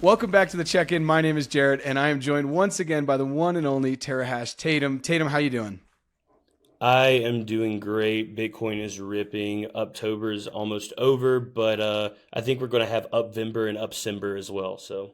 Welcome back to the check-in. My name is Jarrett, and I am joined once again by the one and only Terahash Tatum. Tatum, how you doing? I am doing great. Bitcoin is ripping. Uptober is almost over, but I think we're going to have Upvember and Upcember as well. So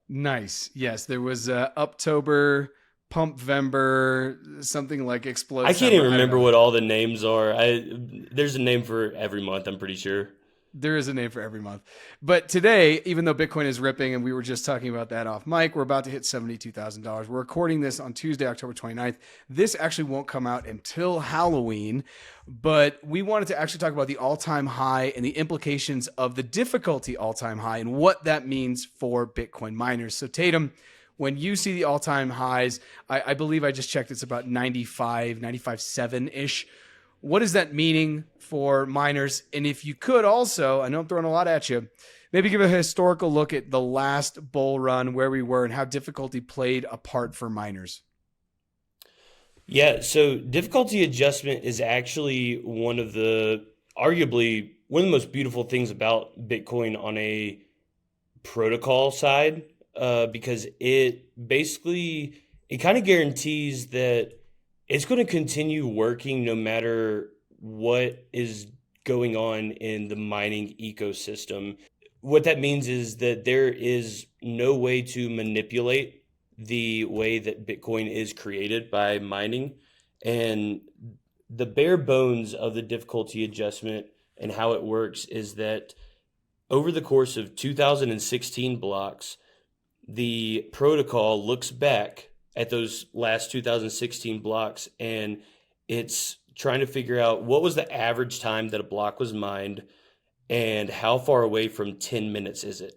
Nice. Yes, there was Uptober, Pumpvember, something like I can't even Explodecember. I don't remember know. what all the names are. There's a name for every month, I'm pretty sure. There is a name for every month. But today, even though Bitcoin is ripping, and we were just talking about that off mic, we're about to hit $72,000. We're recording this on Tuesday, October 29th. This actually won't come out until Halloween, but we wanted to actually talk about the all-time high and the implications of the difficulty all-time high and what that means for Bitcoin miners. So Tatum, when you see the all-time highs, I believe I just checked, it's about 95, 95.7-ish. What is that meaning for miners? And if you could also, I know I'm throwing a lot at you, maybe give a historical look at the last bull run, where we were, and how difficulty played a part for miners. Yeah, so difficulty adjustment is actually arguably one of the most beautiful things about Bitcoin on a protocol side, because it kind of guarantees that it's going to continue working no matter what is going on in the mining ecosystem. What that means is that there is no way to manipulate the way that Bitcoin is created by mining. And the bare bones of the difficulty adjustment and how it works is that over the course of 2016 blocks, the protocol looks back at those last 2016 blocks and it's trying to figure out what was the average time that a block was mined and how far away from 10 minutes is it.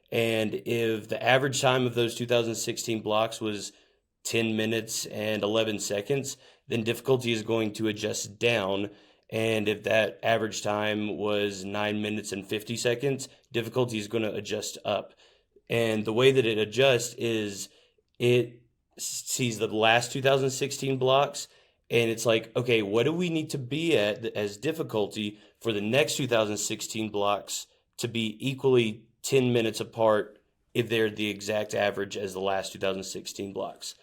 And if the average time of those 2016 blocks was 10 minutes and 11 seconds, then difficulty is going to adjust down. And if that average time was 9 minutes and 50 seconds, difficulty is going to adjust up. And the way that it adjusts is it sees the last 2016 blocks and it's like, okay, what do we need to be at as difficulty for the next 2016 blocks to be equally 10 minutes apart if they're the exact average as the last 2016 blocks.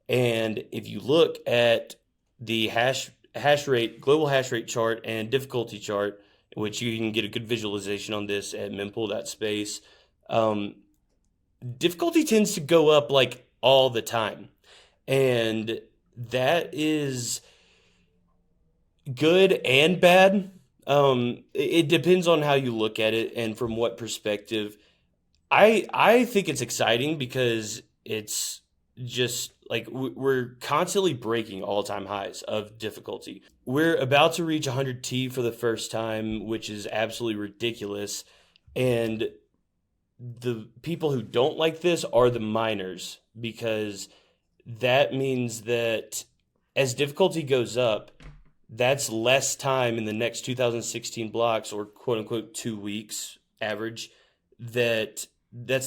And if you look at the hash rate, global hash rate chart and difficulty chart, which you can get a good visualization on this at mempool.space, difficulty tends to go up like all the time. And that is good and bad. It depends on how you look at it and from what perspective. I think it's exciting because it's just like we're constantly breaking all-time highs of difficulty. We're about to reach 100T for the first time, which is absolutely ridiculous. And the people who don't like this are the miners, because that means that as difficulty goes up, that's less time in the next 2016 blocks, or quote unquote 2 weeks average, that's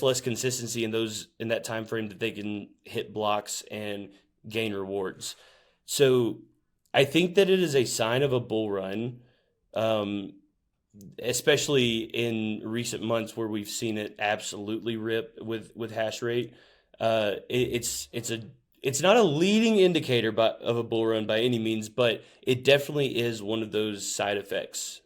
less consistency in that time frame that they can hit blocks and gain rewards. So I think that it is a sign of a bull run. Especially in recent months where we've seen it absolutely rip with hash rate. It's not a leading indicator of a bull run by any means, but it definitely is one of those side effects.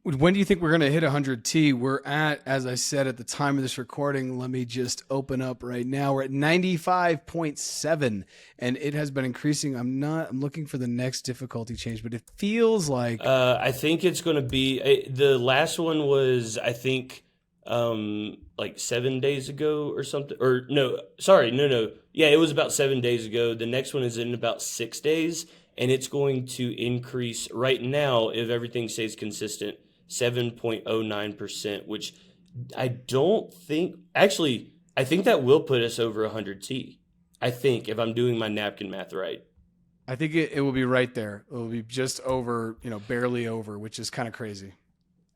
When do you think we're going to hit 100T? We're at, as I said at the time of this recording, let me just open up right now. We're at 95.7, and it has been increasing. I'm looking for the next difficulty change, but it feels like I think it's going to be the last one was, I think, like 7 days ago or something. Or no, sorry, no. Yeah, it was about 7 days ago. The next one is in about 6 days, and it's going to increase right now if everything stays consistent. 7.09%, which I don't think, actually, I think that will put us over 100T. I think, if I'm doing my napkin math right. I think it will be right there. It will be just over, barely over, which is kind of crazy.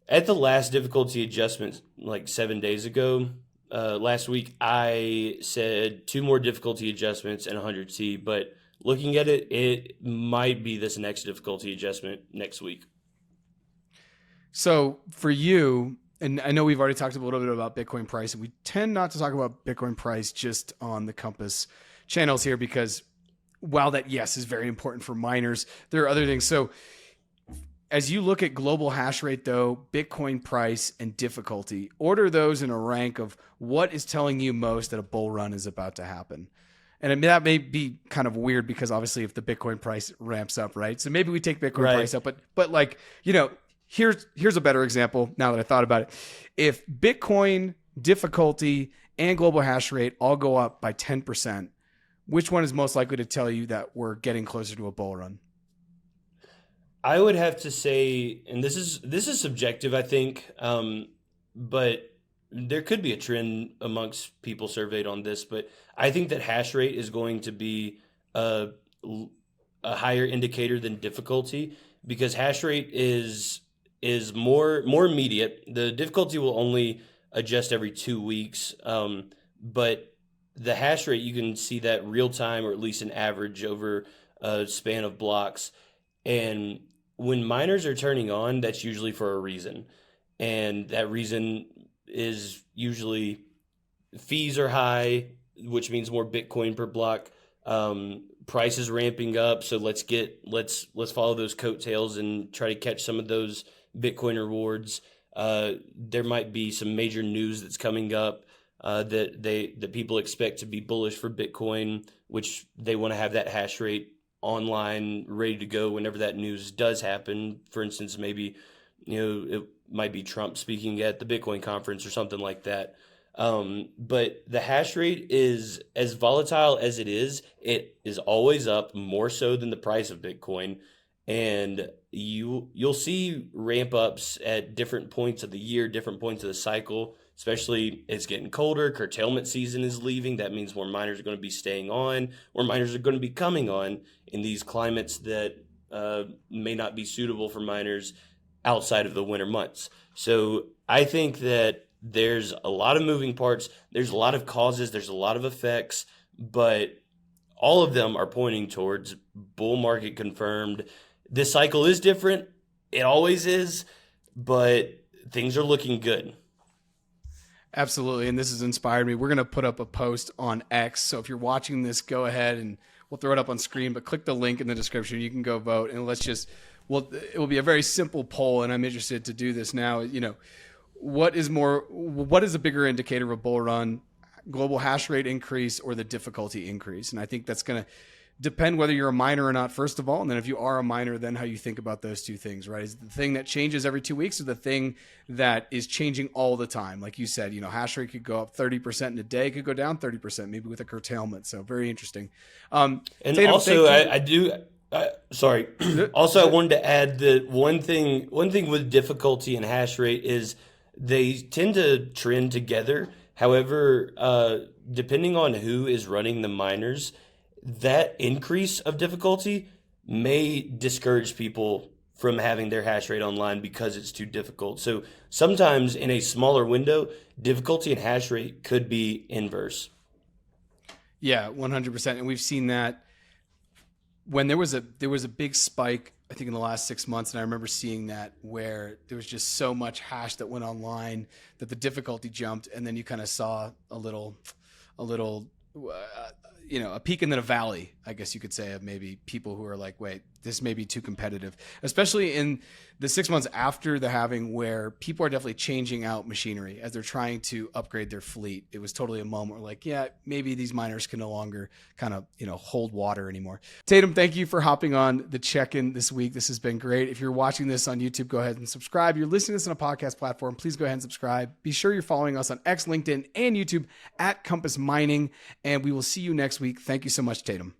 At the last difficulty adjustment, like 7 days ago, last week, I said two more difficulty adjustments and 100T, but looking at it, it might be this next difficulty adjustment next week. So for you, and I know we've already talked a little bit about Bitcoin price, and we tend not to talk about Bitcoin price just on the Compass channels here because while that, yes, is very important for miners, there are other things. So as you look at global hash rate, though, Bitcoin price and difficulty, order those in a rank of what is telling you most that a bull run is about to happen. And that may be kind of weird because obviously if the Bitcoin price ramps up, right? So maybe we take Bitcoin price up, but like, here's a better example now that I thought about it. If Bitcoin difficulty and global hash rate all go up by 10%, which one is most likely to tell you that we're getting closer to a bull run? I would have to say, and this is subjective, I think, but there could be a trend amongst people surveyed on this, but I think that hash rate is going to be a higher indicator than difficulty because hash rate is more immediate. The difficulty will only adjust every 2 weeks, but the hash rate, you can see that real time or at least an average over a span of blocks. And when miners are turning on, that's usually for a reason. And that reason is usually fees are high, which means more Bitcoin per block. Prices ramping up, so let's follow those coattails and try to catch some of those Bitcoin rewards. There might be some major news that's coming up that people expect to be bullish for Bitcoin, which they want to have that hash rate online ready to go whenever that news does happen. For instance, maybe it might be Trump speaking at the Bitcoin conference or something like that. But the hash rate is as volatile as it is always up, more so than the price of Bitcoin. And you'll see ramp ups at different points of the year, different points of the cycle, especially it's getting colder, curtailment season is leaving. That means more miners are going to be staying on, more miners are going to be coming on in these climates that may not be suitable for miners outside of the winter months. So I think that there's a lot of moving parts. There's a lot of causes. There's a lot of effects, but all of them are pointing towards bull market confirmed. This cycle is different. It always is, but things are looking good. Absolutely. And this has inspired me. We're going to put up a post on X. So if you're watching this, go ahead and we'll throw it up on screen, but click the link in the description. You can go vote and it will be a very simple poll. And I'm interested to do this now. What is a bigger indicator of a bull run, global hash rate increase or the difficulty increase? And I think that's going to depend whether you're a miner or not, first of all. And then if you are a miner, then how you think about those two things, right? Is it the thing that changes every 2 weeks or the thing that is changing all the time? Like you said, hash rate could go up 30% in a day, could go down 30%, maybe with a curtailment. So very interesting. And Tatum, also I wanted to add that one thing with difficulty and hash rate is they tend to trend together. However, depending on who is running the miners, that increase of difficulty may discourage people from having their hash rate online because it's too difficult. So sometimes in a smaller window, difficulty and hash rate could be inverse. Yeah, 100%. And we've seen that when there was a big spike, I think in the last 6 months, and I remember seeing that where there was just so much hash that went online that the difficulty jumped, and then you kind of saw a little a peak and then a valley, I guess you could say, of maybe people who are like, wait, this may be too competitive, especially in the 6 months after the halving where people are definitely changing out machinery as they're trying to upgrade their fleet. It was totally a moment where like, yeah, maybe these miners can no longer kind of, hold water anymore. Tatum, thank you for hopping on the check-in this week. This has been great. If you're watching this on YouTube, go ahead and subscribe. You're listening to this on a podcast platform, please go ahead and subscribe. Be sure you're following us on X, LinkedIn, and YouTube at Compass Mining, and we will see you next week. Thank you so much, Tatum.